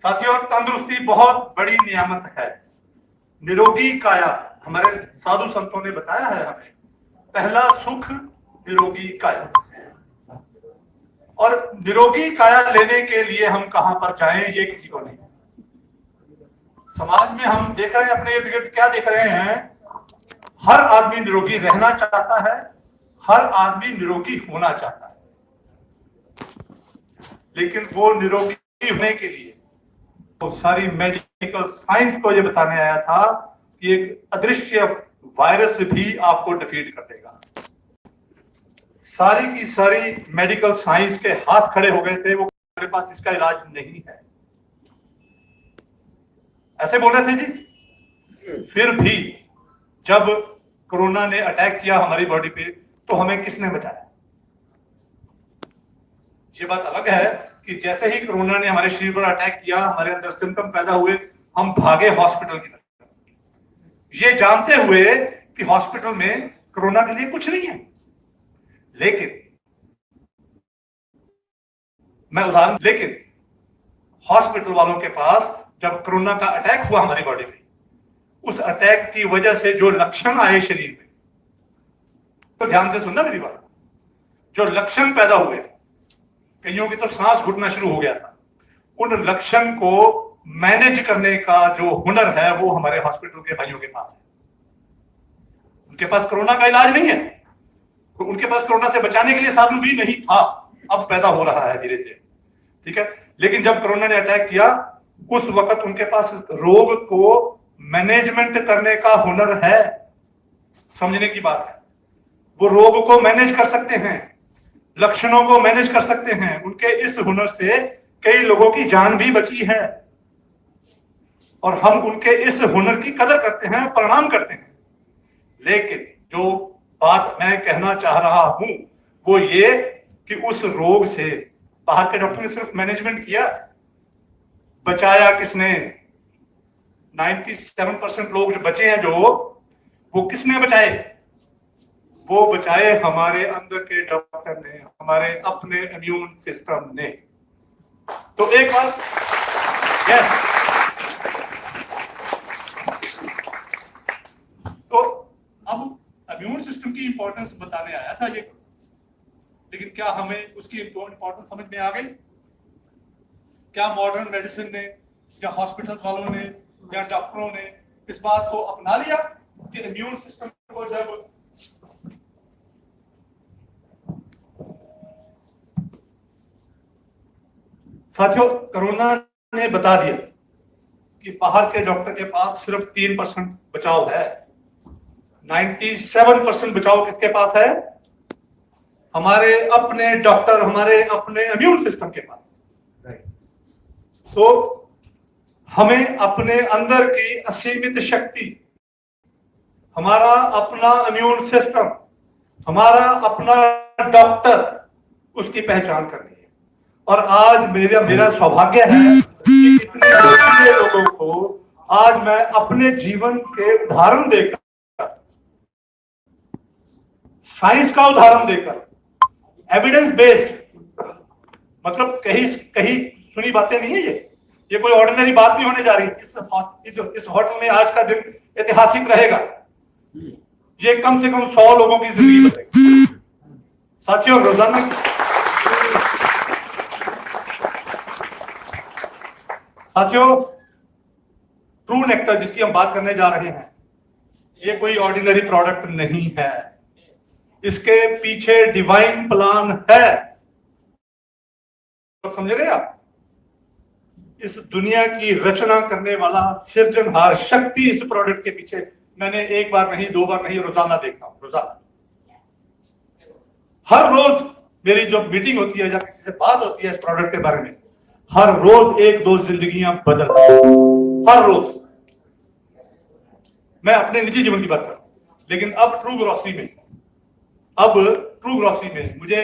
साथियों, तंदुरुस्ती बहुत बड़ी नियामत है। निरोगी काया, हमारे साधु संतों ने बताया है हमें, पहला सुख निरोगी काया। और निरोगी काया लेने के लिए हम कहां पर जाएं, ये किसी को नहीं। समाज में हम देख रहे हैं, अपने इर्द गिर्द क्या देख रहे हैं, हर आदमी निरोगी रहना चाहता है, हर आदमी निरोगी होना चाहता है, लेकिन वो निरोगी होने के लिए तो सारी मेडिकल साइंस को ये बताने आया था कि एक अदृश्य वायरस भी आपको डिफीट कर देगा। सारी की सारी मेडिकल साइंस के हाथ खड़े हो गए थे, वो मेरे पास इसका इलाज नहीं है, ऐसे बोल रहे थे जी। फिर भी जब कोरोना ने अटैक किया हमारी बॉडी पे, तो हमें किसने बचाया? ये बात अलग है कि जैसे ही कोरोना ने हमारे शरीर पर अटैक किया, हमारे अंदर सिम्टम पैदा हुए, हम भागे हॉस्पिटल की तरफ, ये जानते हुए कि हॉस्पिटल में कोरोना के लिए कुछ नहीं है। लेकिन हॉस्पिटल वालों के पास जब कोरोना का अटैक हुआ हमारी बॉडी में, उस अटैक की वजह से जो लक्षण आए शरीर में, तो ध्यान से सुनना मेरी बात, जो लक्षण पैदा हुए, कईयों की तो सांस घुटना शुरू हो गया था, उन लक्षण को मैनेज करने का जो हुनर है वो हमारे हॉस्पिटल के भाइयों के पास है। उनके पास कोरोना का इलाज नहीं है, तो उनके पास कोरोना से बचाने के लिए साधन भी नहीं था, अब पैदा हो रहा है धीरे धीरे, ठीक है। लेकिन जब कोरोना ने अटैक किया, उस वक्त उनके पास रोग को मैनेजमेंट करने का हुनर है, समझने की बात है। वो रोग को मैनेज कर सकते हैं, लक्षणों को मैनेज कर सकते हैं। उनके इस हुनर से कई लोगों की जान भी बची है, और हम उनके इस हुनर की कदर करते हैं, प्रणाम करते हैं। लेकिन जो बात मैं कहना चाह रहा हूं वो ये कि उस रोग से बाहर के डॉक्टर ने सिर्फ मैनेजमेंट किया, बचाया किसने? 97% लोग जो बचे हैं, जो वो किसने बचाए? वो बचाए हमारे अंदर के डॉक्टर ने, हमारे अपने इम्यून सिस्टम ने। तो एक बात, यस, तो अब इम्यून सिस्टम की इंपॉर्टेंस बताने आया था ये, लेकिन क्या हमें उसकी इंपॉर्टेंस समझ में आ गई? क्या मॉडर्न मेडिसिन ने या हॉस्पिटल्स वालों ने या डॉक्टरों ने इस बात को अपना लिया कि इम्यून सिस्टम को जब साथियों, कोरोना ने बता दिया कि बाहर के डॉक्टर के पास सिर्फ 3% बचाव है, 97% बचाव किसके पास है? हमारे अपने डॉक्टर, हमारे अपने इम्यून सिस्टम के पास। तो हमें अपने अंदर की असीमित शक्ति, हमारा अपना इम्यून सिस्टम, हमारा अपना डॉक्टर, उसकी पहचान करनी है। और आज मेरा सौभाग्य है कि इतने लोगों को आज मैं अपने जीवन के उदाहरण देकर, साइंस का उदाहरण देकर, एविडेंस बेस्ड, मतलब कहीं सुनी बातें नहीं है ये कोई ऑर्डिनरी बात नहीं होने जा रही। इस होटल में आज का दिन ऐतिहासिक रहेगा। ये कम से कम 100 लोगों की जिंदगी बदलेगी। साथियों, रोजाना ट्रू नेक्टर जिसकी हम बात करने जा रहे हैं, ये कोई ऑर्डिनरी प्रोडक्ट नहीं है, इसके पीछे डिवाइन प्लान है। तो समझ रहे आप? इस दुनिया की रचना करने वाला सृजनहार शक्ति इस प्रोडक्ट के पीछे, मैंने एक बार नहीं, 2 बार नहीं, रोजाना देखता हूं। रोजाना, हर रोज मेरी जो मीटिंग होती है या किसी से बात होती है इस प्रोडक्ट के बारे में, हर रोज 1-2 जिंदगियां बदलती हैं, हर रोज। मैं अपने निजी जीवन की बात कर रहा हूं, लेकिन अब ट्रू ग्रॉसरी में मुझे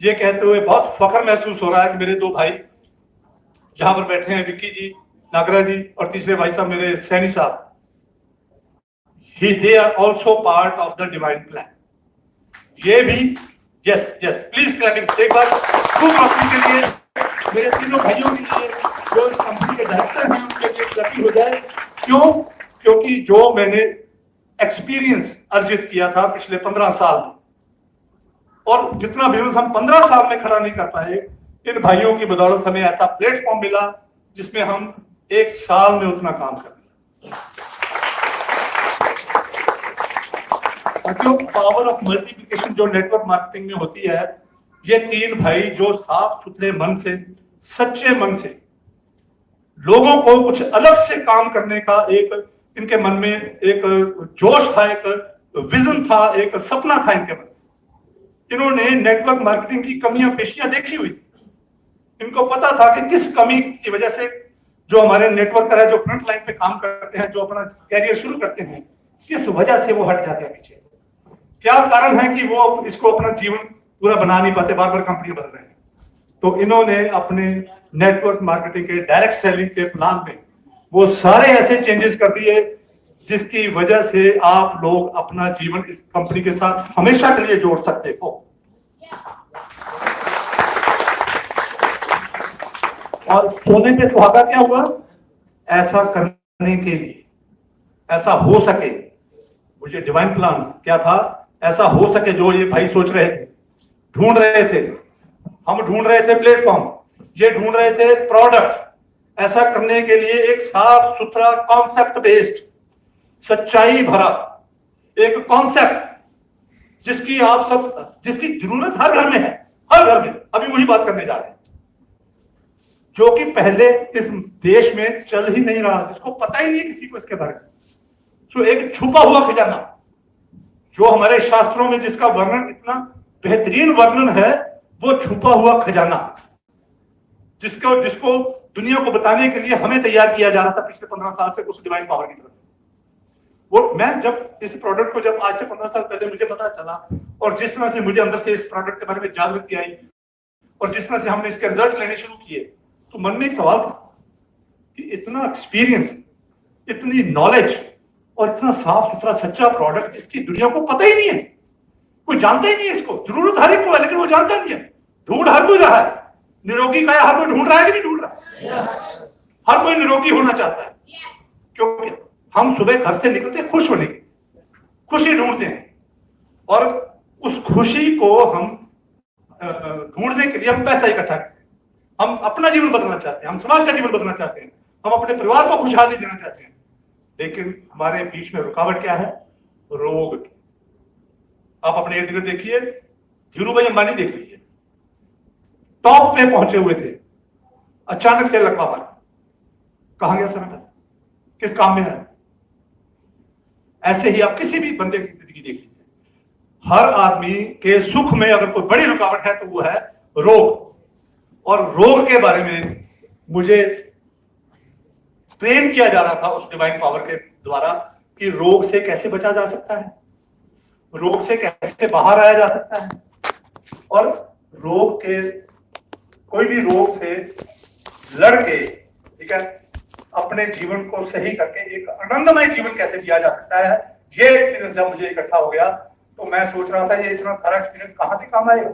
ये कहते हुए बहुत फख्र महसूस हो रहा है कि मेरे 2 भाई जहां पर बैठे हैं, विक्की जी, नागराज जी, और तीसरे भाई साहब मेरे सैनी साहब, they are also part of the divine plan. ये भी, यस प्लीज क्लैपिंग एक बार ट्रू ग्रॉसरी के लिए, मेरे तीनों भाइयों के लिए जो क्यों? क्योंकि जो मैंने एक्सपीरियंस अर्जित किया था पिछले 15 साल में, और जितना बिजनेस हम 15 साल में खड़ा नहीं कर पाए, इन भाइयों की बदौलत हमें ऐसा प्लेटफॉर्म मिला जिसमें हम 1 साल में उतना काम कर रहे हैं। पावर ऑफ मल्टीप्लिकेशन जो नेटवर्क मार्केटिंग में होती है, ये 3 भाई जो साफ सुथरे मन से, सच्चे मन से लोगों को कुछ अलग से काम करने का एक इनके मन में एक जोश था, एक विजन था, एक सपना था इनके मन से। इन्होंने नेटवर्क मार्केटिंग की कमियां पेशियां देखी हुई थी। इनको पता था कि किस कमी की वजह से जो हमारे नेटवर्कर है, जो फ्रंट लाइन पे काम करते हैं, जो अपना कैरियर शुरू करते हैं, किस वजह से वो हट जाते हैं पीछे। क्या कारण है कि वो इसको अपना जीवन पूरा बना नहीं पाते, बार बार कंपनी बदल रहे हैं। तो इन्होंने अपने नेटवर्क मार्केटिंग के डायरेक्ट सेलिंग के प्लान में वो सारे ऐसे चेंजेस कर दिए जिसकी वजह से आप लोग अपना जीवन इस कंपनी के साथ हमेशा के लिए जोड़ सकते हो। और सोने पे सुहागा क्या हुआ? ऐसा करने के लिए, ऐसा हो सके, मुझे डिवाइन प्लान क्या था, ऐसा हो सके जो ये भाई सोच रहे थे, ढूंढ रहे थे। हम ढूंढ रहे थे प्लेटफॉर्म, ये ढूंढ रहे थे प्रोडक्ट। ऐसा करने के लिए एक साफ सुथरा कॉन्सेप्ट बेस्ड, सच्चाई भरा एक कॉन्सेप्ट जिसकी आप सब, जिसकी जरूरत हर घर में है, हर घर में। अभी वही बात करने जा रहे हैं जो कि पहले इस देश में चल ही नहीं रहा, जिसको पता ही नहीं किसी को इसके बारे में। सो एक छुपा हुआ खजाना जो हमारे शास्त्रों में, जिसका वर्णन इतना बेहतरीन वर्णन है, वो छुपा हुआ खजाना जिसको दुनिया को बताने के लिए हमें तैयार किया जा रहा था पिछले 15 साल से उस डिवाइन पावर की तरफ से। वो मैं जब इस प्रोडक्ट को, जब आज से 15 साल पहले मुझे पता चला, और जिस तरह से मुझे अंदर से इस प्रोडक्ट के बारे में जागृति आई, और जिस तरह से हमने इसके रिजल्ट लेने शुरू किए, तो मन में एक सवाल था कि इतना एक्सपीरियंस, इतनी नॉलेज और इतना साफ सुथरा सच्चा प्रोडक्ट जिसकी दुनिया को पता ही नहीं है, कोई जानता ही नहीं है इसको। जरूरत हर एक को है लेकिन वो जानता नहीं है। ढूंढ हर कोई रहा है, निरोगी काया हर कोई ढूंढ रहा है कि नहीं ढूंढ रहा? हर कोई निरोगी होना चाहता है, क्योंकि हम सुबह घर से निकलते खुश होने की, खुशी ढूंढते हैं, और उस खुशी को हम ढूंढने के लिए हम पैसा इकट्ठा करते हैं। हम अपना जीवन बदलना चाहते हैं, हम समाज का जीवन बदलना चाहते हैं, हम अपने परिवार को खुशहाली देना चाहते हैं, लेकिन हमारे बीच में रुकावट क्या है? रोग। आप अपने इर्द गिर्द देखिए, धीरू भाई अंबानी देख लीजिए, टॉप पे पहुंचे हुए थे, अचानक से लकवा मार, कहां गया सारा पैसा, किस काम में है? ऐसे ही आप किसी भी बंदे की जिंदगी देख लीजिए, हर आदमी के सुख में अगर कोई बड़ी रुकावट है तो वो है रोग। और रोग के बारे में मुझे ट्रेन किया जा रहा था उस डिवाइन पावर के द्वारा कि रोग से कैसे बचा जा सकता है, रोग से कैसे बाहर आया जा सकता है, और रोग के, कोई भी रोग से लड़के, ठीक है, अपने जीवन को सही करके एक आनंदमय जीवन कैसे जिया जा सकता है। ये एक्सपीरियंस जब मुझे इकट्ठा हो गया तो मैं सोच रहा था ये इतना सारा एक्सपीरियंस कहां से काम आएगा।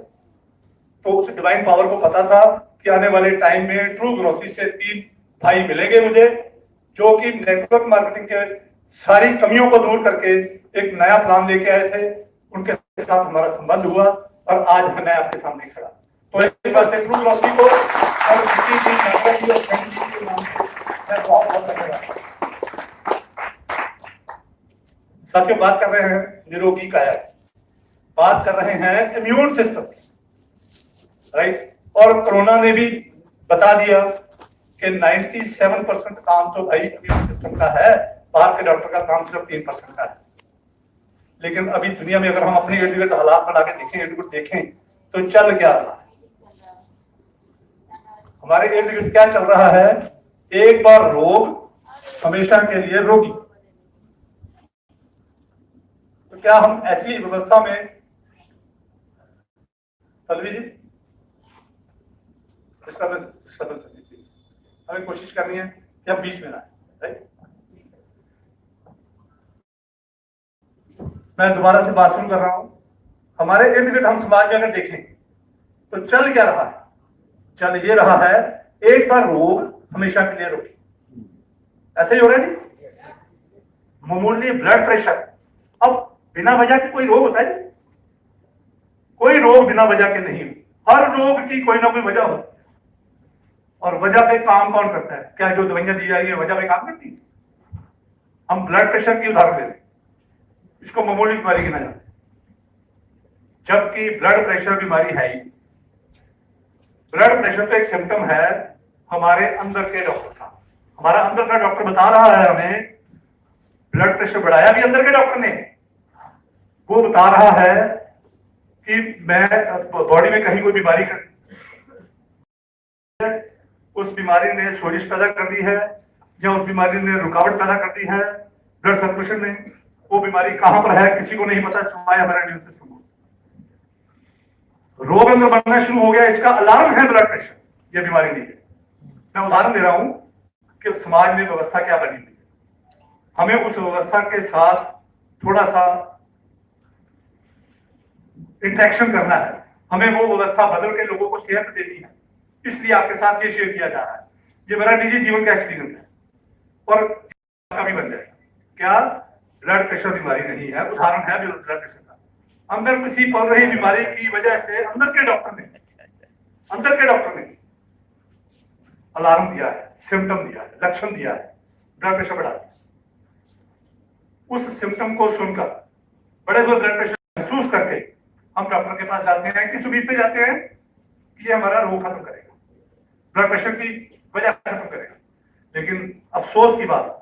तो उस डिवाइन पावर को पता था कि आने वाले टाइम में ट्रू ग्रोसरी से 3 भाई मिलेंगे मुझे, जो कि नेटवर्क मार्केटिंग के सारी कमियों को दूर करके एक नया प्लान लेके आए थे। उनके साथ हमारा संबंध हुआ और आज मैं आपके सामने खड़ा। तो एक बार से ट्रू ग्रोसरी को और साथियों, बात कर रहे हैं निरोगी काया, बात कर रहे हैं इम्यून सिस्टम, राइट। और कोरोना ने भी बता दिया कि 97% काम तो भाई इम्यून सिस्टम का है, बाहर के डॉक्टर का काम सिर्फ 3% का है। लेकिन अभी दुनिया में अगर हम अपने इर्द गिर्द हालात बना के देखें, इर्द गिर्द देखें तो चल क्या रहा है, हमारे इर्द गिर्द क्या चल रहा है? एक बार रोग, हमेशा के लिए रोगी। तो क्या हम ऐसी व्यवस्था में, तलवी जी हमें कोशिश करनी है कि हम बीच में ना, राइट। मैं दोबारा से बात शुरू कर रहा हूं। हमारे इर्द गिर्द हम समाज में अगर देखें तो चल क्या रहा है? चल ये रहा है, एक बार रोग, हमेशा के लिए रोगी। ऐसे ही हो रहा है नहीं? मामूली ब्लड प्रेशर। अब बिना वजह के कोई रोग होता है? कोई रोग बिना वजह के नहीं। हर रोग की कोई ना कोई वजह होती है। और वजह पे काम कौन करता है? क्या जो दवाइयां दी जा रही है वजह पे काम करती है? हम ब्लड प्रेशर की उदाहरण ले रहे हैं, इसको मामूली बीमारी गिना जाता है, जबकि ब्लड प्रेशर बीमारी है ही। ब्लड प्रेशर तो एक सिम्टम है हमारे अंदर के डॉक्टर का। हमारा अंदर का डॉक्टर बता रहा है हमें, ब्लड प्रेशर बढ़ाया भी अंदर के डॉक्टर ने। वो बता रहा है कि मैं बॉडी में कहीं कोई बीमारी उस बीमारी ने सोजिश पैदा कर दी है या उस बीमारी ने रुकावट पैदा कर दी है ब्लड सर्कुलेशन में। वो बीमारी कहां पर है किसी को नहीं पता, सिवाय हमारे न्यूज से सुनो। रोग अंदर बनना शुरू हो गया, इसका अलार्म है ब्लड प्रेशर, यह बीमारी नहीं है। मैं उदाहरण दे रहा हूं कि समाज में व्यवस्था क्या बनी हुई है, हमें उस व्यवस्था के साथ थोड़ा सा इंटरेक्शन करना है, हमें वो व्यवस्था बदल के लोगों को सेहत देनी है। इसलिए आपके साथ ये शेयर किया जा रहा है। ये मेरा निजी जीवन का एक्सपीरियंस है और का भी बन जाएगा। क्या ब्लड प्रेशर बीमारी नहीं है, उदाहरण है ब्लड प्रेशर का। अंदर किसी पल रही बीमारी की वजह से अंदर के डॉक्टर ने अलार्म दिया है, सिम्टम दिया है, लक्षण दिया है, ब्लड प्रेशर बढ़ा दिया। उस सिम्टम को सुनकर बड़े हुए ब्लड प्रेशर महसूस करके हम डॉक्टर के पास जाते हैं। किस उम्मीद से जाते हैं कि हमारा रोग खत्म करेगा, ब्लड प्रेशर की वजह खत्म करेगा। लेकिन अफसोस की बात,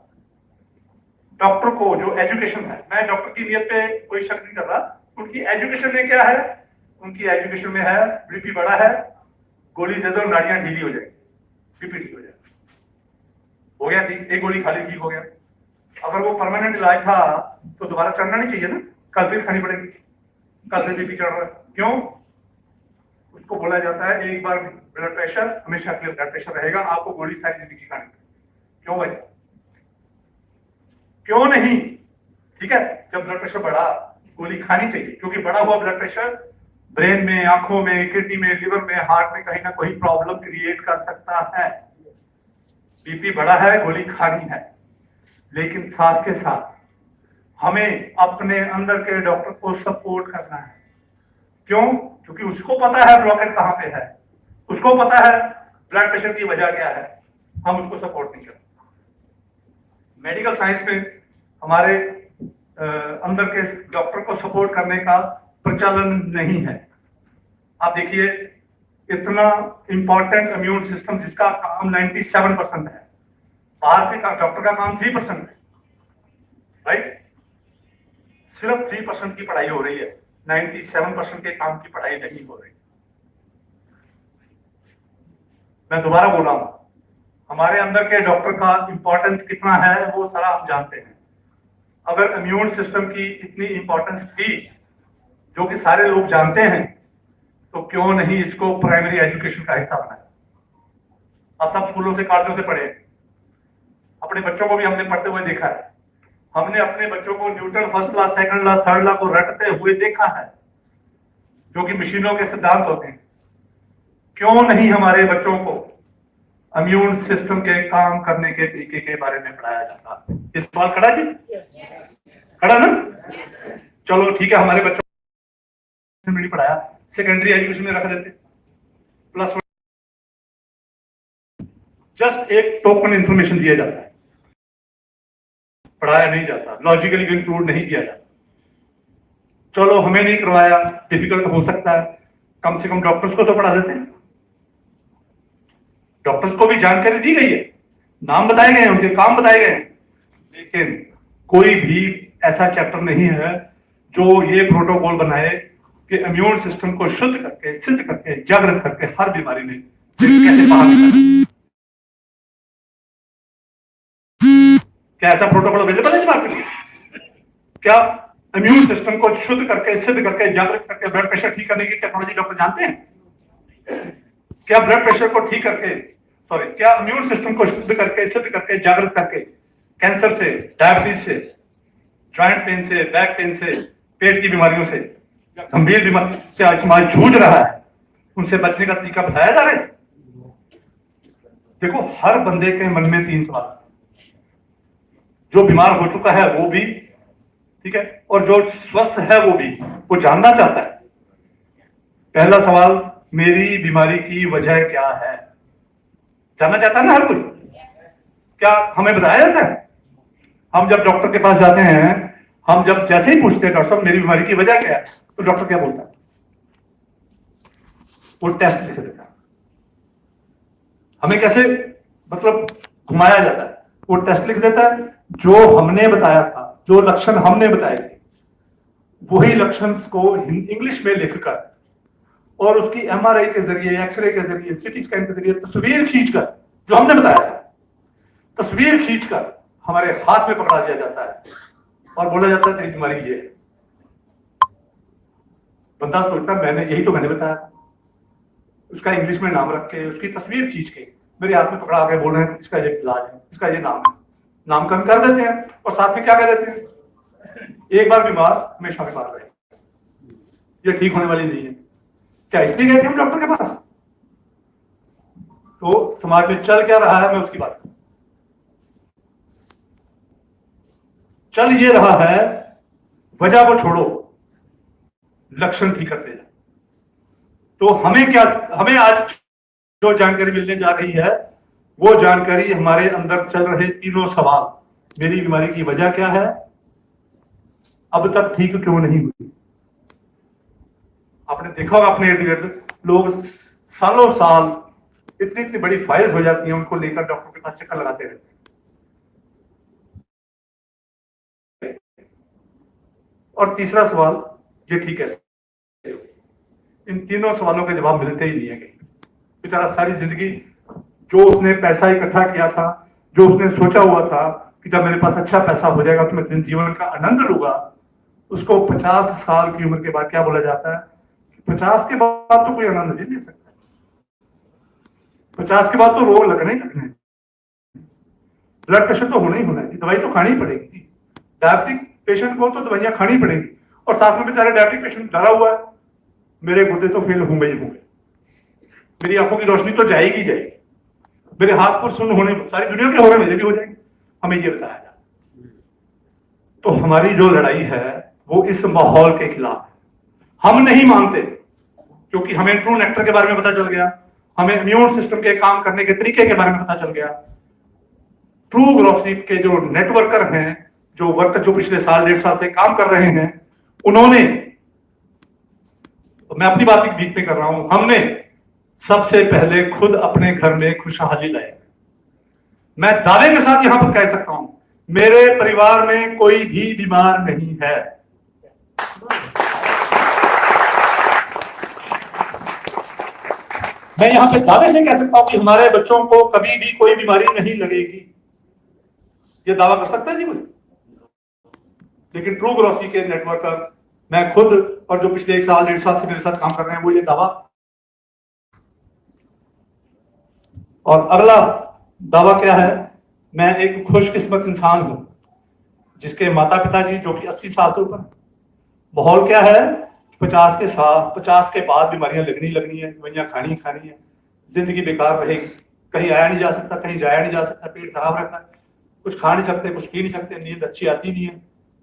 डॉक्टर को जो एजुकेशन है, मैं डॉक्टर की नीयत पे कोई शक नहीं कर रहा, उनकी एजुकेशन में क्या है? उनकी एजुकेशन में है बीपी बढ़ा है, गोली दे दो, नाड़ियां ढीली हो जाएगी, बीपी ठीक हो जाएगा। हो गया ठीक, एक गोली खाली ठीक हो गया। अगर वो परमानेंट इलाज था तो दोबारा चढ़ना नहीं चाहिए ना, कल फिर खानी पड़ेगी, कल फिर बीपी चढ़ रहा है। क्यों? उसको बोला जाता है एक बार ब्लड प्रेशर हमेशा के लिए ब्लड प्रेशर रहेगा, आपको गोली सारी जिंदगी खानी पड़ेगी। क्यों भाई? क्यों नहीं? ठीक है, जब ब्लड प्रेशर बढ़ा गोली खानी चाहिए, क्योंकि बढ़ा हुआ ब्लड प्रेशर ब्रेन में, आंखों में, किडनी में, लिवर में, हार्ट में कहीं ना कहीं प्रॉब्लम क्रिएट कर सकता है। बीपी बढ़ा है, गोली खानी है, लेकिन साथ के साथ हमें अपने अंदर के डॉक्टर को सपोर्ट करना है। क्यों? क्योंकि उसको पता है ब्लॉकेट कहां पे है, उसको पता है ब्लड प्रेशर की वजह क्या है, हम उसको सपोर्ट नहीं करते। मेडिकल साइंस में हमारे अंदर के डॉक्टर को सपोर्ट करने का प्रचलन नहीं है। आप देखिए, इतना इंपॉर्टेंट इम्यून सिस्टम जिसका काम 97% है, बाहर के डॉक्टर का काम 3% है, राइट? सिर्फ 3% की पढ़ाई हो रही है, 97% के काम की पढ़ाई नहीं हो रही। मैं दोबारा बोल रहा हूं, हमारे अंदर के डॉक्टर का इंपॉर्टेंस कितना है वो सारा हम जानते हैं। अगर इम्यून सिस्टम की इतनी इंपॉर्टेंस थी जो कि सारे लोग जानते हैं, तो क्यों नहीं इसको प्राइमरी एजुकेशन का हिस्सा बनाया? आप सब स्कूलों से, कॉलेजों से पढ़े, अपने बच्चों को भी हमने पढ़ते हुए देखा है। हमने अपने बच्चों को Newton first law, second law, third law को रटते हुए देखा है, जो कि मशीनों के सिद्धांत होते हैं। क्यों नहीं हमारे बच्चों को इम्यून सिस्टम के काम करने के तरीके के बारे में पढ़ाया जाता? इस सवाल खड़ा जी? खड़ा ना? चलो ठीक है, हमारे बच्चों में नहीं पढ़ाया, सेकेंडरी एजुकेशन में रख देते, प्लस जस्ट एक टोकन इंफॉर्मेशन दिया जाता है, पढ़ाया नहीं जाता, लॉजिकली इंक्लूड नहीं किया जाता। चलो हमें नहीं करवाया, डिफिकल्ट हो सकता है, कम से कम डॉक्टर्स को तो पढ़ा देते हैं। डॉक्टर्स को भी जानकारी दी गई है, नाम बताए गए हैं, उनके काम बताए गए हैं, लेकिन कोई भी ऐसा चैप्टर नहीं है जो ये प्रोटोकॉल बनाए कि इम्यून सिस्टम को शुद्ध करके, सिद्ध करके, जागृत करके हर बीमारी में कैसे बाहर निकले। क्या ऐसा प्रोटोकॉल अवेलेबल है आपके लिए? क्या इम्यून सिस्टम को शुद्ध करके, सिद्ध करके, जागृत करके ब्लड प्रेशर ठीक करने की टेक्नोलॉजी डॉक्टर जानते हैं? क्या ब्लड प्रेशर को ठीक करके, क्या इम्यून सिस्टम को शुद्ध करके, सिद्ध करके, जागृत करके कैंसर से, डायबिटीज से, जॉइंट पेन से, बैक पेन से, पेट की बीमारियों से, गंभीर बीमारी से आज समाज जूझ रहा है, उनसे बचने का तरीका बताया जा रहा है? देखो, हर बंदे के मन में 3 सवाल, जो बीमार हो चुका है वो भी, ठीक है, और जो स्वस्थ है वो भी, वो जानना चाहता है। पहला सवाल, मेरी बीमारी की वजह क्या है, जानना चाहता है ना हर कोई। क्या हमें बताया जाता है? हम जब डॉक्टर के पास जाते हैं, हम जब जैसे ही पूछते हैं डॉक्टर साहब मेरी बीमारी की वजह क्या है, तो डॉक्टर क्या बोलता है? वो टेस्ट लिख देता है। हमें कैसे मतलब घुमाया जाता है? वो टेस्ट लिख देता है, जो हमने बताया था, जो लक्षण हमने बताए थे, वही लक्षण को इंग्लिश में लिखकर और उसकी एमआरआई के जरिए, एक्सरे के जरिए, सीटी स्कैन के जरिए तस्वीर खींचकर, जो हमने बताया था, तस्वीर खींचकर हमारे हाथ में पकड़ा दिया जाता है और बोला जाता है तेरी बीमारी ये है। बंदा सोचता मैंने बताया था। उसका इंग्लिश में नाम रख के, उसकी तस्वीर खींच के मेरे हाथ में पकड़ा के बोल रहे हैं इसका ये इलाज है, इसका ये नाम है, नामकरण कर देते हैं और साथ में क्या कह देते हैं, एक बार बीमार हमेशा बीमार रहे, ये ठीक होने वाली नहीं है। क्या इसलिए गए थे हम डॉक्टर के पास? तो समाज में चल क्या रहा है, मैं उसकी बात करूं। चल ये रहा है, वजह को छोड़ो, लक्षण ठीक करते जाओ। तो हमें आज जो जानकारी मिलने जा रही है, वो जानकारी हमारे अंदर चल रहे तीनों सवाल, मेरी बीमारी की वजह क्या है, अब तक ठीक क्यों नहीं हुई। आपने देखा होगा अपने इर्द गिर्द लोग सालों साल इतनी बड़ी फाइल्स हो जाती हैं, उनको लेकर डॉक्टर के पास चक्कर लगाते रहते हैं। और तीसरा सवाल, ये ठीक है, इन तीनों सवालों के जवाब मिलते ही नहीं है कहीं। बेचारा सारी जिंदगी जो उसने पैसा इकट्ठा किया था, जो उसने सोचा हुआ था कि जब मेरे पास अच्छा पैसा हो जाएगा तो मैं जीवन का आनंद लूंगा, उसको 50 साल की उम्र के बाद क्या बोला जाता है, 50 के बाद तो कोई आनंद नहीं ले सकता, 50 के बाद तो रोग लगने ही लगने, ब्लड प्रेशर तो होना ही होना है, दवाई तो खानी ही पड़ेगी। डायबिटिक पेशेंट को तो दवाइयां खानी पड़ेगी, और साथ में बेचारा डायबिटिक पेशेंट डरा हुआ है, मेरे गुर्दे तो फेल होंगे ही होंगे, मेरी आंखों की रोशनी तो जाएगी जाएगी, मेरे हाथ पर सुन्न होने, सारी दुनिया के हो रहे मेरे भी हो जाएंगे, हमें ये बताया जाए। तो हमारी जो लड़ाई है वो इस माहौल के खिलाफ है। हम नहीं मानते, क्योंकि हमें ट्रू नेक्टर के बारे में पता चल गया, हमें इम्यून सिस्टम के काम करने के तरीके के बारे में पता चल गया। ट्रू ग्रोसरी के जो नेटवर्कर हैं, जो पिछले साल 1.5 साल से काम कर रहे हैं, उन्होंने, तो मैं अपनी बात के बीच में कर रहा हूं, हमने सबसे पहले खुद अपने घर में खुशहाली लाई। मैं दावे के साथ यहां पर कह सकता हूं, मेरे परिवार में कोई भी बीमार नहीं है। मैं यहां पे दावे से कह सकता हूं कि हमारे बच्चों को कभी भी कोई बीमारी नहीं लगेगी। ये दावा कर सकता है जी कोई? लेकिन ट्रू ग्रोसरी के नेटवर्कर, मैं खुद और जो पिछले 1 साल 1.5 साल से मेरे साथ काम कर रहे हैं, वो ये दावा, और अगला दावा क्या है, मैं एक खुशकिस्मत इंसान हूं जिसके माता पिता जी जो कि 80 साल से ऊपर। माहौल क्या है, 50 के बाद बीमारियां लगनी है, दवाइयां खानी है, जिंदगी बेकार रहेगी, कहीं आया नहीं जा सकता, कहीं जाया नहीं जा सकता, पेट खराब रहता है, कुछ खा नहीं सकते, कुछ पी नहीं सकते, नींद अच्छी आती नहीं है।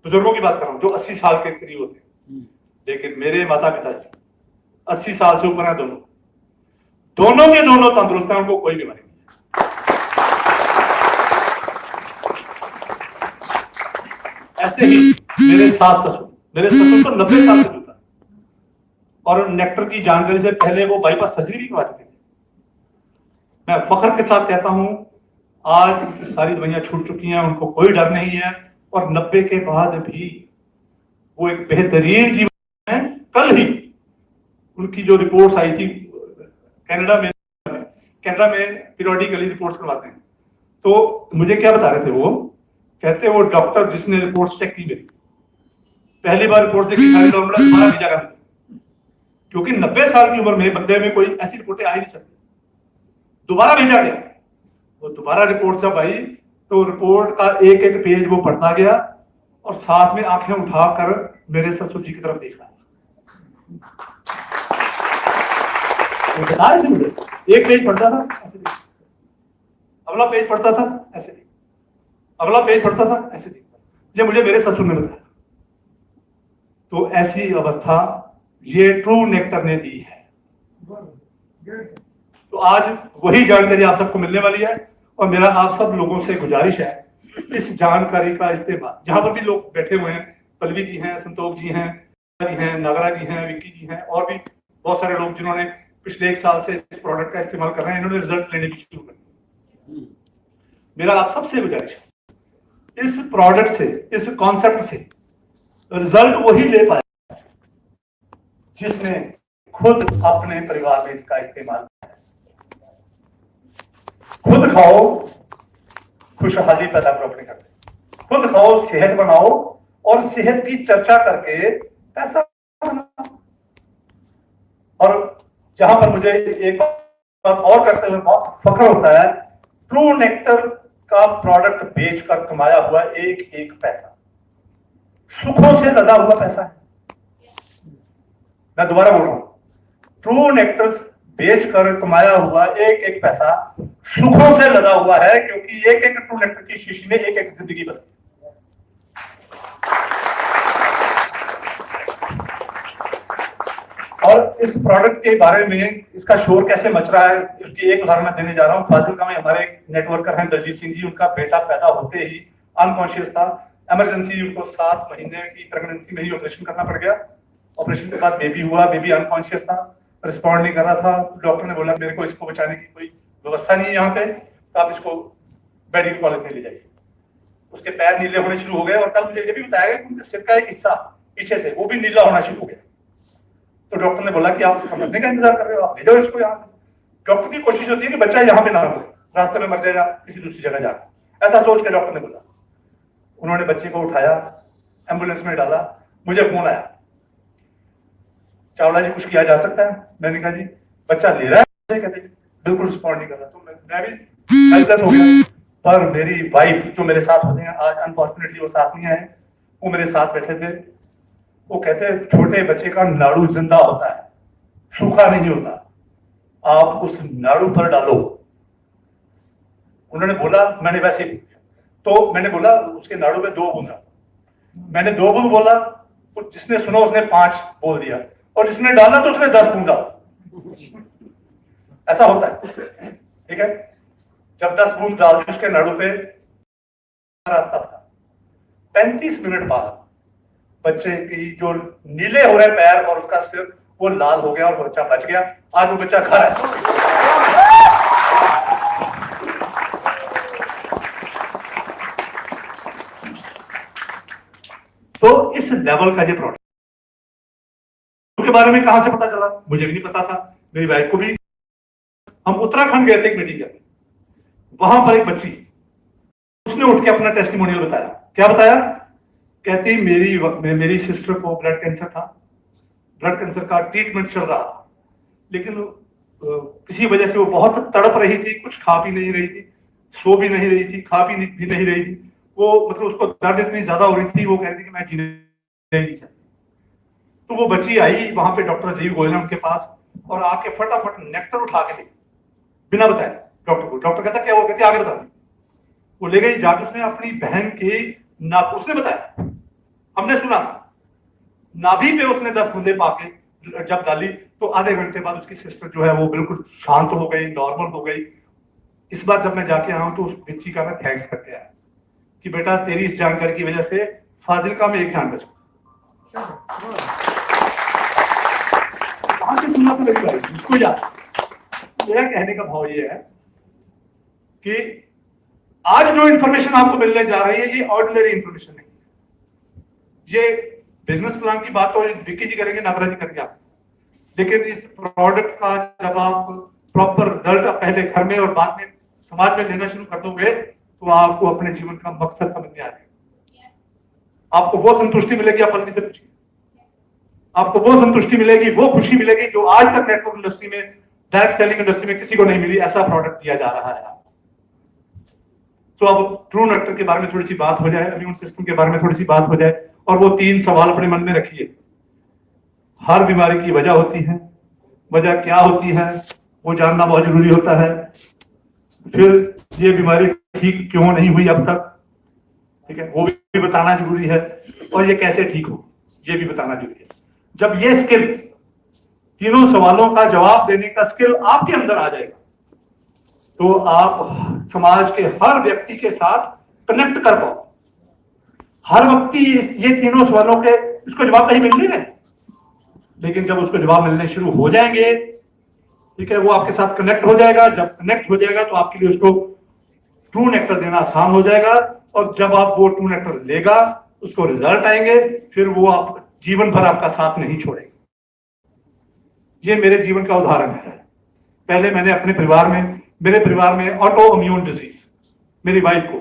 बुजुर्गों की बात कर रहा हूँ जो 80 साल के करीब होते हैं। लेकिन मेरे माता पिता जी 80 साल से ऊपर है, दोनों के दोनों तंदुरुस्त हैं, उनको कोई बीमारी नहीं है। ऐसे ही मेरे ससुर तो 90 साल से जुड़ा, और नेक्टर की जानकारी से पहले वो बाईपास सर्जरी भी करवा चुके थे। मैं फख्र के साथ कहता हूं, आज सारी दवाइयां छूट चुकी हैं, उनको कोई डर नहीं है, और 90 के बाद भी वो एक बेहतरीन जीवन है। कल ही उनकी जो रिपोर्ट्स आई थी, कनाडा में पीरियोडिकली रिपोर्ट्स करवाते हैं, तो मुझे क्या बता रहे थे, वो कहते वो डॉक्टर जिसने रिपोर्ट्स चेक की, मेरी पहली बार रिपोर्ट देखी, दोबारा भेजा कर, क्योंकि 90 साल की उम्र में बंदे में कोई ऐसी रिपोर्टें आ ही नहीं सकती। दोबारा भेजा गया, वो दोबारा रिपोर्ट जब आई तो रिपोर्ट का एक एक पेज वो पढ़ता गया और साथ में आंखें उठाकर मेरे ससुर जी की तरफ देख रहा। बता रहे थे मुझे, एक पेज पढ़ता था ऐसे, अगला पेज पढ़ता था ऐसे, अगला पेज पढ़ता था, ऐसे दिखता, ये मुझे मेरे ससुर ने बताया। तो ऐसी अवस्था ये ट्रू नेक्टर ने दी है। तो आज वही जानकारी आप सबको मिलने वाली है, और मेरा आप सब लोगों से गुजारिश है, इस जानकारी का इस्तेमाल, जहां पर भी लोग बैठे हुए हैं, पल्लवी जी हैं, संतोष जी हैं, नागरा जी हैं, विक्की जी हैं, और भी बहुत सारे लोग जिन्होंने पिछले 1 साल से इस प्रोडक्ट का इस्तेमाल कर रहे हैं, इन्होंने रिजल्ट लेने भी शुरू कर दिया। मेरा आप सबसे गुजारिश है, इस प्रोडक्ट से, इस कॉन्सेप्ट से रिजल्ट वही ले पाए जिसने खुद अपने परिवार में इसका इस्तेमाल किया। खुद खाओ, खुशहाली पैदा करो अपने घर में, खुद खाओ, सेहत बनाओ, और सेहत की चर्चा करके पैसा बनाओ। और जहां पर मुझे एक बात और करते हुए बहुत फख्र होता है, ट्रू नेक्टर का प्रोडक्ट बेचकर कमाया हुआ एक एक पैसा सुखों से लदा हुआ पैसा है। मैं दोबारा बोल रहा हूं, ट्रू नेक्टर्स बेचकर कमाया हुआ एक एक पैसा सुखों से लदा हुआ है, क्योंकि एक एक ट्रू नेक्टर की शीशी में एक एक जिंदगी बदली। और इस प्रोडक्ट के बारे में इसका शोर कैसे मच रहा है, उसकी एक उदाहरण मैं देने जा रहा हूं। फाजिलका में हमारे नेटवर्कर हैं दलजीत सिंह जी, उनका बेटा पैदा होते ही अनकॉन्शियस था, इमरजेंसी उनको 7 महीने की प्रेगनेंसी में ही ऑपरेशन करना पड़ गया। ऑपरेशन के बाद बेबी हुआ, बेबी अनकॉन्शियस था, रिस्पॉन्ड नहीं कर रहा था। डॉक्टर ने बोला मेरे को इसको बचाने की कोई व्यवस्था नहीं है यहाँ पे, तो आप इसको मेडिकल कॉलेज में ले जाइए। उसके पैर नीले होने शुरू हो गए, और कल मुझे ये भी बताया कि उनके सिर का एक हिस्सा पीछे से वो भी नीला होना शुरू हो गया। तो डॉक्टर ने बोला कि आप इसका मरने का इंतजार कर रहे हो, आप ले जाओ इसको यहाँ से। डॉक्टर की कोशिश होती है कि बच्चा यहाँ पे ना हो, रास्ते में मर जाएगा, किसी दूसरी जगह जाए, ऐसा सोच के डॉक्टर ने बोला। उन्होंने बच्चे को उठाया, एम्बुलेंस में डाला, मुझे फोन आया, चावला जी कुछ किया जा सकता है? मैंने कहा जी बच्चा ले रहा है, कहते बिल्कुल रिस्पॉन्ड नहीं कर रहा। तो मैं भी हेल्पलेस हो गया। पर मेरी वाइफ जो मेरे साथ होते हैं, आज अनफॉर्चुनेटली वो साथ नहीं आए, वो मेरे साथ बैठे थे। वो कहते हैं छोटे बच्चे का नाड़ू जिंदा होता है, सूखा नहीं होता, आप उस नाड़ू पर डालो। उन्होंने बोला, मैंने वैसे ही तो मैंने बोला उसके नाड़ू में 2 बूंद, मैंने 2 बूंद बोला, जिसने सुना उसने 5 बोल दिया, और जिसने डाला तो उसने 10 बूंद डाला। ऐसा होता है, ठीक है। जब 10 बूंद डाल दी उसके नाड़ू पे, रास्ता था। 35 मिनट बाद बच्चे की जो नीले हो रहे पैर और उसका सिर वो लाल हो गया, और वो बच्चा बच गया। आज वो बच्चा खा रहा है। तो इस लेवल का ये प्रोडक्ट के बारे में कहां से पता चला, मुझे भी नहीं पता था, मेरी वाइफ को भी। हम उत्तराखंड गए थे एक मीटिंग करने, वहां पर एक बच्ची, उसने उठ के अपना टेस्टिमोनियल बताया। क्या बताया? कहती मेरी सिस्टर को ब्लड कैंसर था, ब्लड कैंसर का ट्रीटमेंट चल रहा था, लेकिन किसी वजह से वो बहुत तड़प रही थी, कुछ खा पी नहीं रही थी, सो भी नहीं रही थी, खा पी भी नहीं रही थी। वो मतलब उसको दर्द इतनी ज्यादा हो रही थी, वो कह रही थी कि मैं जीने नहीं चाहती। तो वो बच्ची आई वहां पे डॉक्टर जीव गोयल उनके पास, और आके फटाफट नेक्टर उठा के दी बिना बताए डॉक्टर को। डॉक्टर कहता क्या? वो कहती आगे बता। वो ले गई, जाके उसने अपनी बहन के नाक, उसने बताया, हमने सुना था, नाभि पे उसने 10 बूंदे पाके जब डाली, तो आधे घंटे बाद उसकी सिस्टर जो है वो बिल्कुल शांत हो गई, नॉर्मल हो गई। इस बार जब मैं जाके आया हूं तो उस बच्ची का मैं थैंक्स करके आया कि बेटा तेरी इस जानकारी की वजह से फाजिलका में एक जान बच गई। कहां से सुना तो मेरी इसको याद। मेरा कहने का भाव ये है कि आज जो इंफॉर्मेशन आपको मिलने जा रही है ये ऑर्डिनरी इंफॉर्मेशन नहीं है। ये बिजनेस प्लान की बात तो विक्की जी करेंगे, नागरा जी करेंगे आप, लेकिन इस प्रोडक्ट का जब आप प्रॉपर रिजल्ट पहले घर में और बाद में समाज में लेना शुरू कर दोगे तो आपको अपने जीवन का मकसद समझ में आ जाएगा। आपको वो संतुष्टि मिलेगी, आप पत्नी से पूछिए, आपको वो संतुष्टि मिलेगी, वो खुशी मिलेगी जो आज तक नेटवर्क इंडस्ट्री में, डायरेक्ट सेलिंग इंडस्ट्री में किसी को नहीं मिली। ऐसा प्रोडक्ट दिया जा रहा है। तो अब ट्रू नेक्टर के बारे में थोड़ी सी बात हो जाए, इम्यून सिस्टम के बारे में थोड़ी सी बात हो जाए, और वो 3 सवाल अपने मन में रखिए। हर बीमारी की वजह होती है, वजह क्या होती है वो जानना बहुत जरूरी होता है। फिर ये बीमारी ठीक क्यों नहीं हुई अब तक, ठीक है, वो भी बताना जरूरी है, और ये कैसे ठीक हो ये भी बताना जरूरी है। जब ये स्किल, तीनों सवालों का जवाब देने का स्किल आपके अंदर आ जाएगा, तो आप समाज के हर व्यक्ति के साथ कनेक्ट कर पाओ। हर व्यक्ति ये तीनों सवालों के इसको जवाब कहीं मिल नहीं रहे, लेकिन जब उसको जवाब मिलने शुरू हो जाएंगे, ठीक है, वो आपके साथ कनेक्ट हो जाएगा। जब कनेक्ट हो जाएगा तो आपके लिए उसको ट्रू नेक्टर देना आसान हो जाएगा, और जब आप वो ट्रू नेक्टर लेगा, उसको रिजल्ट आएंगे, फिर वो आप जीवन भर आपका साथ नहीं छोड़ेगा। ये मेरे जीवन का उदाहरण है। पहले मैंने अपने परिवार में, मेरे परिवार में ऑटो इम्यून डिजीज, मेरी वाइफ को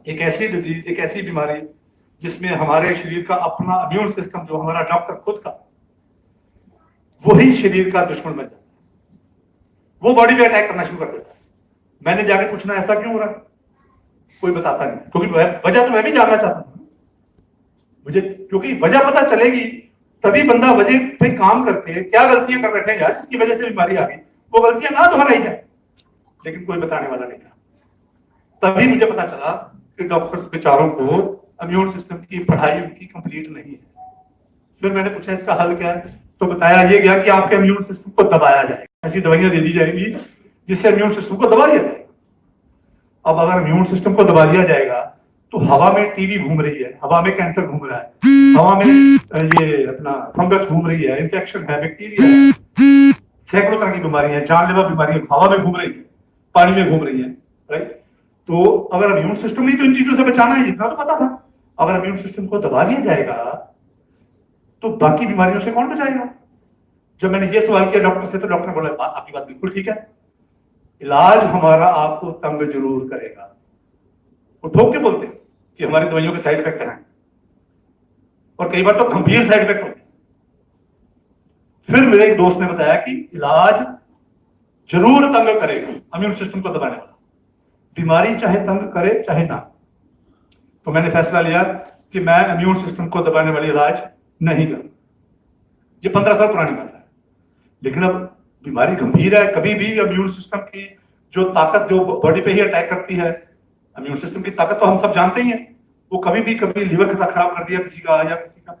एक ऐसी डिजीज, एक ऐसी बीमारी जिसमें हमारे शरीर का अपना इम्यून सिस्टम, जो हमारा डॉक्टर खुद का, वही शरीर का दुश्मन बन जाता है, वो बॉडी पे अटैक करना शुरू कर देता है। मैंने जाकर पूछना ऐसा क्यों हो रहा है, कोई बताता नहीं, क्योंकि वजह तो मैं भी जानना चाहता हूं मुझे, क्योंकि वजह पता चलेगी तभी बंदा वजह पे काम करके क्या गलतियां कर बैठे हैं यार जिसकी वजह से बीमारी आ गई, वो गलतियां ना दोहराई जाए, लेकिन कोई बताने वाला नहीं था। तभी मुझे पता चला कि डॉक्टर्स बेचारों को इम्यून सिस्टम की पढ़ाई उनकी कंप्लीट नहीं है। फिर मैंने पूछा इसका हल क्या है, तो बताया ये गया कि आपके इम्यून सिस्टम को दबाया जाएगा, ऐसी दवाइयां दे दी जाएंगी जिससे इम्यून सिस्टम को दबा दिया जाएगा। अब अगर इम्यून सिस्टम को दबा दिया जाएगा तो हवा में टीबी घूम रही है, हवा में कैंसर घूम रहा है, हवा में ये अपना फंगस घूम रही है, इन्फेक्शन है, बैक्टीरिया है, सैकड़ों तरह की बीमारियां हैं, जानलेवा बीमारियां हवा में घूम रही है, पानी में घूम रही है, राइट। तो अगर इम्यून सिस्टम नहीं, तो इन चीजों से बचाना है, जितना तो पता था। अगर इम्यून सिस्टम को दबा दिया जाएगा तो बाकी बीमारियों से कौन बचाएगा। जब मैंने ये सवाल किया डॉक्टर से, तो डॉक्टर ने बोला आपकी बात बिल्कुल ठीक है, इलाज हमारा आपको तंग जरूर करेगा। वो ठोक के बोलते हैं कि हमारी दवाइयों के साइड इफेक्ट हैं, और कई बार तो गंभीर साइड इफेक्ट होते हैं। फिर मेरे एक दोस्त ने बताया कि इलाज जरूर तंग करेगा इम्यून सिस्टम को दबाने वाला, बीमारी चाहे तंग करे चाहे ना। तो मैंने फैसला लिया कि मैं इम्यून सिस्टम को दबाने वाली इलाज नहीं करूं। ये 15 साल पुरानी बात है, लेकिन अब बीमारी गंभीर है, कभी भी इम्यून सिस्टम की जो ताकत जो बॉडी पे ही अटैक करती है, इम्यून सिस्टम की ताकत तो हम सब जानते ही हैं, वो कभी लीवर खराब कर दिया किसी का, या किसी का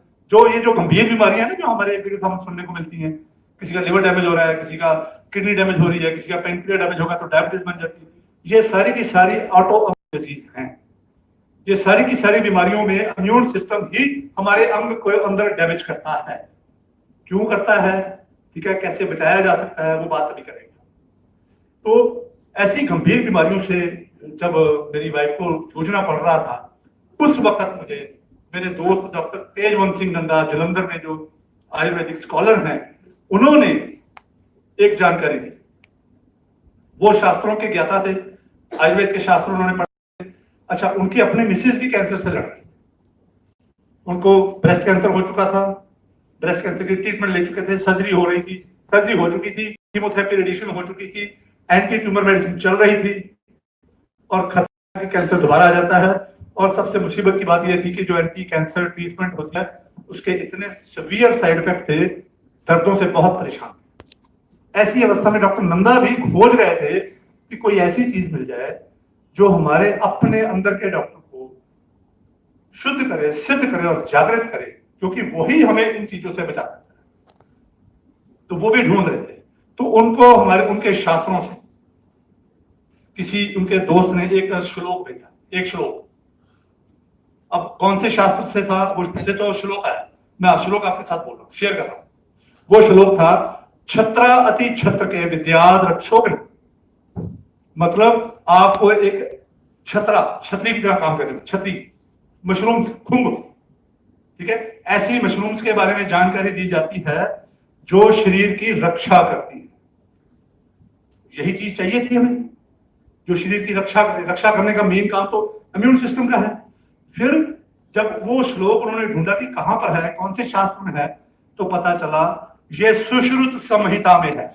ये जो गंभीर बीमारियां ना जो हमारे इर्द गिर्द हम सुनने को मिलती हैं, किसी का लिवर डैमेज हो रहा है, किसी का किडनी डैमेज हो रही है, किसी का पेनक्रिया डैमेज होगा तो डायबिटीज बन जाती है, ये सारी की सारी ऑटो डिजीज हैं। ये सारी की सारी बीमारियों में इम्यून सिस्टम ही हमारे अंग को अंदर डैमेज करता है। क्यों करता है, ठीक है, कैसे बचाया जा सकता है, वो बात अभी करेंगे। तो ऐसी गंभीर बीमारियों से जब मेरी वाइफ को जूझना पड़ रहा था, उस वक्त मुझे मेरे दोस्त डॉक्टर तेजवंत सिंह नंदा जलंधर में जो आयुर्वेदिक स्कॉलर हैं, उन्होंने एक जानकारी दी। वो शास्त्रों के ज्ञाता थे, आयुर्वेद के शास्त्र उन्होंने पढ़े। अच्छा, उनकी अपने मिसेज भी कैंसर से लड़ रही, उनको ब्रेस्ट कैंसर हो चुका था, ब्रेस्ट कैंसर की ट्रीटमेंट ले चुके थे, सर्जरी हो रही थी, सर्जरी हो चुकी थी, कीमोथेरेपी रेडिएशन हो चुकी थी, एंटी ट्यूमर मेडिसिन चल रही थी, और खतरा कि कैंसर दोबारा आ जाता है। और सबसे मुसीबत की बात यह थी कि जो एंटी कैंसर ट्रीटमेंट होता है उसके इतने सीवियर साइड इफेक्ट थे, दर्दों से बहुत परेशान। ऐसी अवस्था में डॉक्टर नंदा भी खोज रहे थे कि कोई ऐसी चीज मिल जाए जो हमारे अपने अंदर के डॉक्टर को शुद्ध करे, सिद्ध करे और जागृत करे, क्योंकि वही हमें इन चीजों से बचा सकता है। तो वो भी ढूंढ रहे थे। तो उनको हमारे उनके शास्त्रों से किसी उनके दोस्त ने एक श्लोक भेजा, एक श्लोक। अब कौन से शास्त्र से था वो पहले तो श्लोक आया, मैं आप श्लोक आपके साथ बोल रहा हूं, शेयर कर रहा हूं। वो श्लोक था, छत्रा अति छत्र के विद्याद रक्षोग्न। मतलब आपको एक छतरी की तरह काम करने में, छतरी, मशरूम्स, खुंब, ठीक है, ऐसी मशरूम्स के बारे में जानकारी दी जाती है जो शरीर की रक्षा करती है। यही चीज चाहिए थी हमें, जो शरीर की रक्षा करने का मेन काम तो इम्यून सिस्टम का है। फिर जब वो श्लोक उन्होंने ढूंढा कि कहां पर है, कौन से शास्त्र में है, तो पता चला ये सुश्रुत संहिता में है।